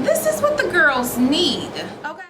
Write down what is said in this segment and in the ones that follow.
this is what the girls need, okay?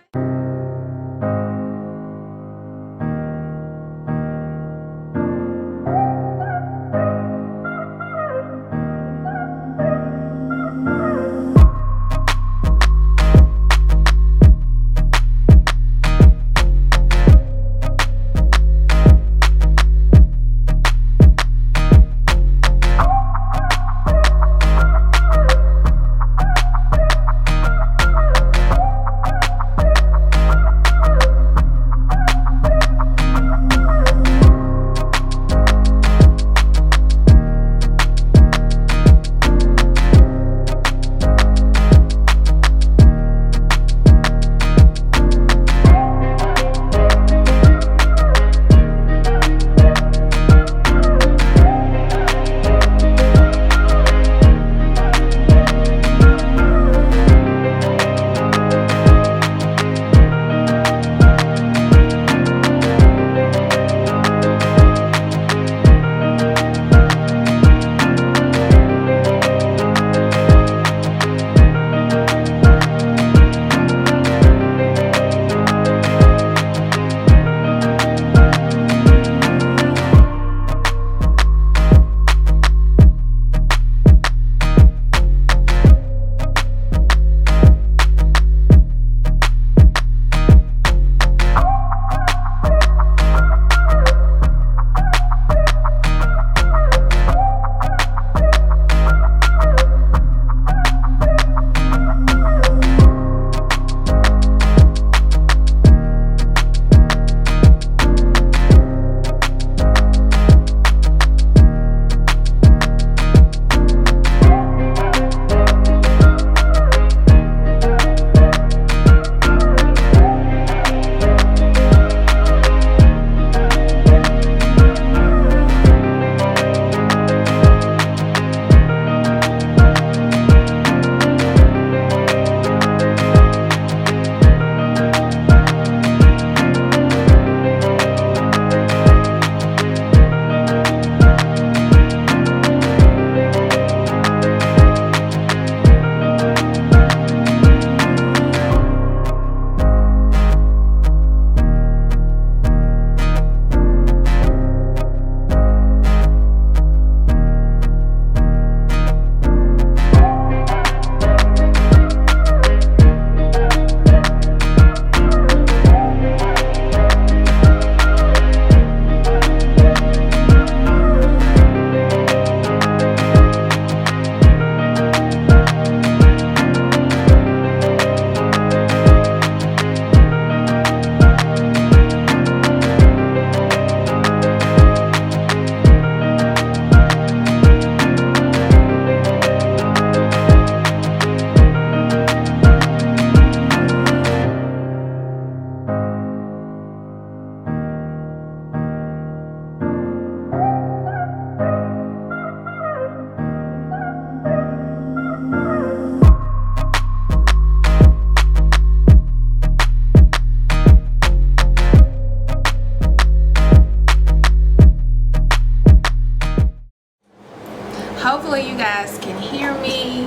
Hopefully you guys can hear me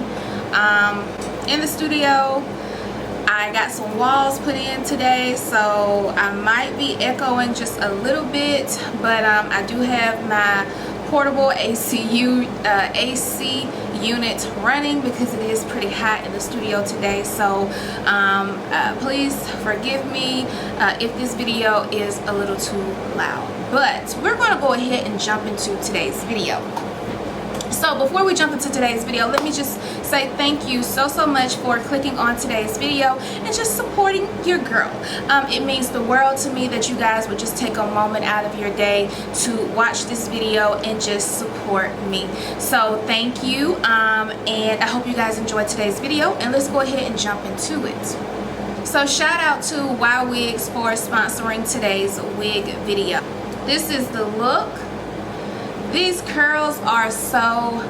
in the studio. I got some walls put in today, so I might be echoing just a little bit, but I do have my portable AC unit running because it is pretty hot in the studio today. So please forgive me if this video is a little too loud, but we're going to go ahead and jump into today's video. So before we jump into today's video, let me just say thank you so much for clicking on today's video and just supporting your girl. It means the world to me that you guys would just take a moment out of your day to watch this video and just support me. So thank you, and I hope you guys enjoyed today's video, and let's go ahead and jump into it. So shout out to YWigs for sponsoring today's wig video. This is the look. These curls are so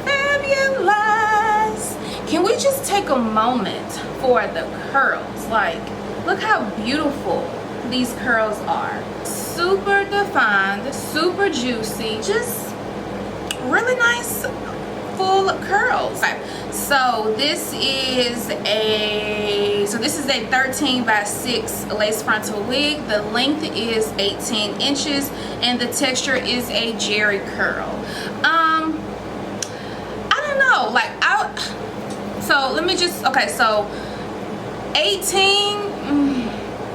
fabulous. Can we just take a moment for the curls? Like, look how beautiful these curls are. Super defined, super juicy, just really nice full curls. Okay, so this is a 13 by 6 lace frontal wig. The length is 18 inches and the texture is a jerry curl. I don't know, like so let me just, okay, so 18,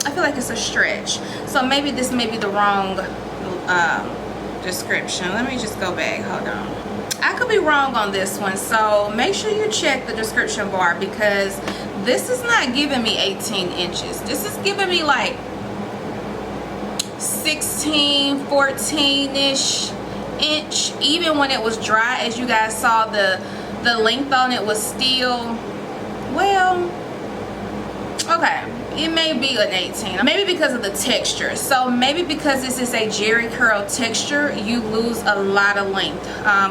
I feel like it's a stretch, so maybe this may be the wrong description. Let me just go back, hold on. I could be wrong on this one, so make sure you check the description bar, because this is not giving me 18 inches. This is giving me like 16, 14-ish inch. Even when it was dry, as you guys saw, the length on it was still, well, okay, it may be an 18, maybe because of the texture. So maybe because this is a jerry curl texture, you lose a lot of length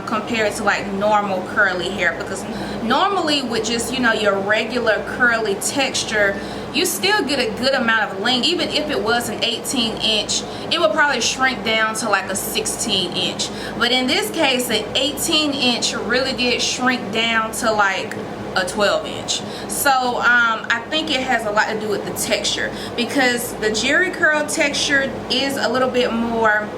compared to like normal curly hair, because normally with just, you know, your regular curly texture, you still get a good amount of length. Even if it was an 18 inch, it would probably shrink down to like a 16 inch. But in this case, an 18 inch really did shrink down to like a 12 inch. So I think it has a lot to do with the texture, because the jerry curl texture is a little bit more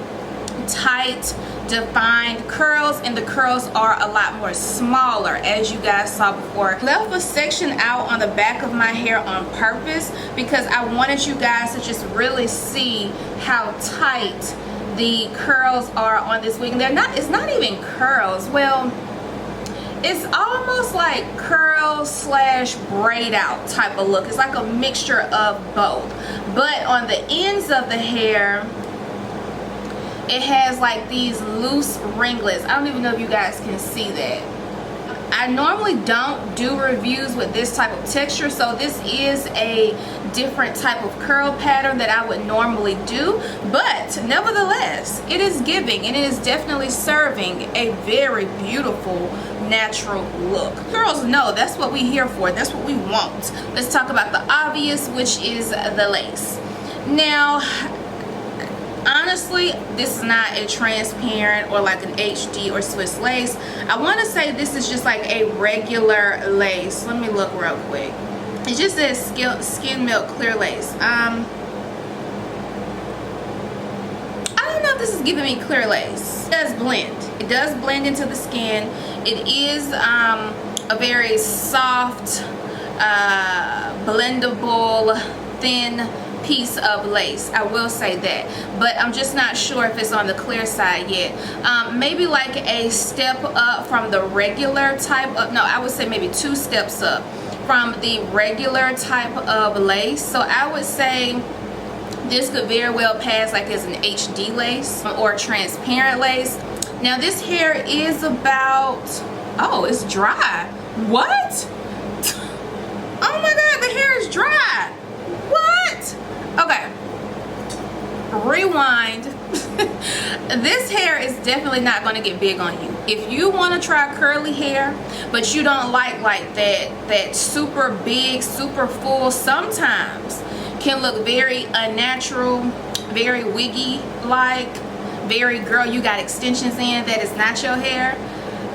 tight, defined curls, and the curls are a lot more smaller, as you guys saw before. Left a section out on the back of my hair on purpose because I wanted you guys to just really see how tight the curls are on this wig. And they're not, it's not even curls, well, it's almost like curl slash braid out type of look. It's like a mixture of both, but on the ends of the hair it has like these loose ringlets. I don't even know if you guys can see that. I normally don't do reviews with this type of texture, so this is a different type of curl pattern that I would normally do, but nevertheless it is giving, and it is definitely serving a very beautiful natural look. Girls know that's what we're here for, that's what we want. Let's talk about the obvious, which is the lace. Now honestly, this is not a transparent or like an HD or Swiss lace. I want to say this is just like a regular lace. Let me look real quick. It just says skin milk clear lace. I don't know if this is giving me clear lace. It does blend. It does blend into the skin. It is a very soft, blendable, thin piece of lace, I will say that, but I'm just not sure if it's on the clear side yet. Maybe like a step up from the regular type of, no, I would say maybe 2 steps up from the regular type of lace. So I would say this could very well pass like as an HD lace or transparent lace. Now this hair is about, oh, it's dry. What? Oh my god, the hair is dry. What? Okay, rewind. This hair is definitely not going to get big on you. If you want to try curly hair but you don't like that super big, super full, sometimes can look very unnatural, very wiggy like, very girl you got extensions in that is not your hair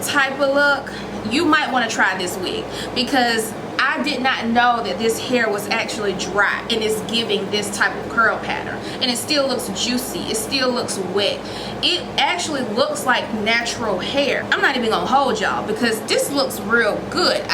type of look, you might want to try this wig, because I did not know that this hair was actually dry and it's giving this type of curl pattern, and it still looks juicy, it still looks wet, it actually looks like natural hair. I'm not even gonna hold y'all because this looks real good.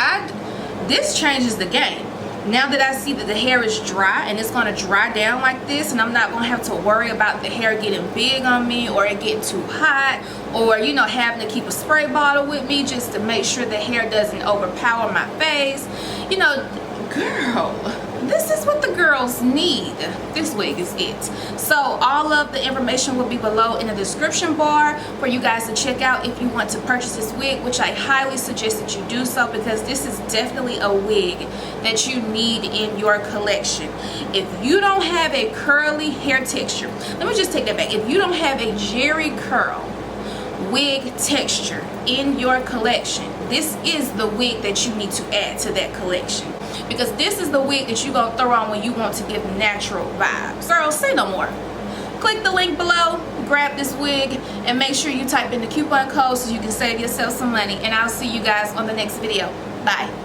This changes the game. Now that I see that the hair is dry and it's going to dry down like this, and I'm not going to have to worry about the hair getting big on me or it getting too hot, or you know, having to keep a spray bottle with me just to make sure the hair doesn't overpower my face. You know, girl, this is what the girls need. This wig is it. So all of the information will be below in the description bar for you guys to check out if you want to purchase this wig, which I highly suggest that you do so, because this is definitely a wig that you need in your collection. If you don't have a curly hair texture, let me just take that back. If you don't have a jerry curl wig texture in your collection, this is the wig that you need to add to that collection, because this is the wig that you're gonna throw on when you want to give natural vibes. Girl, say no more. Click the link below, grab this wig, and make sure you type in the coupon code so you can save yourself some money. And I'll see you guys on the next video. Bye.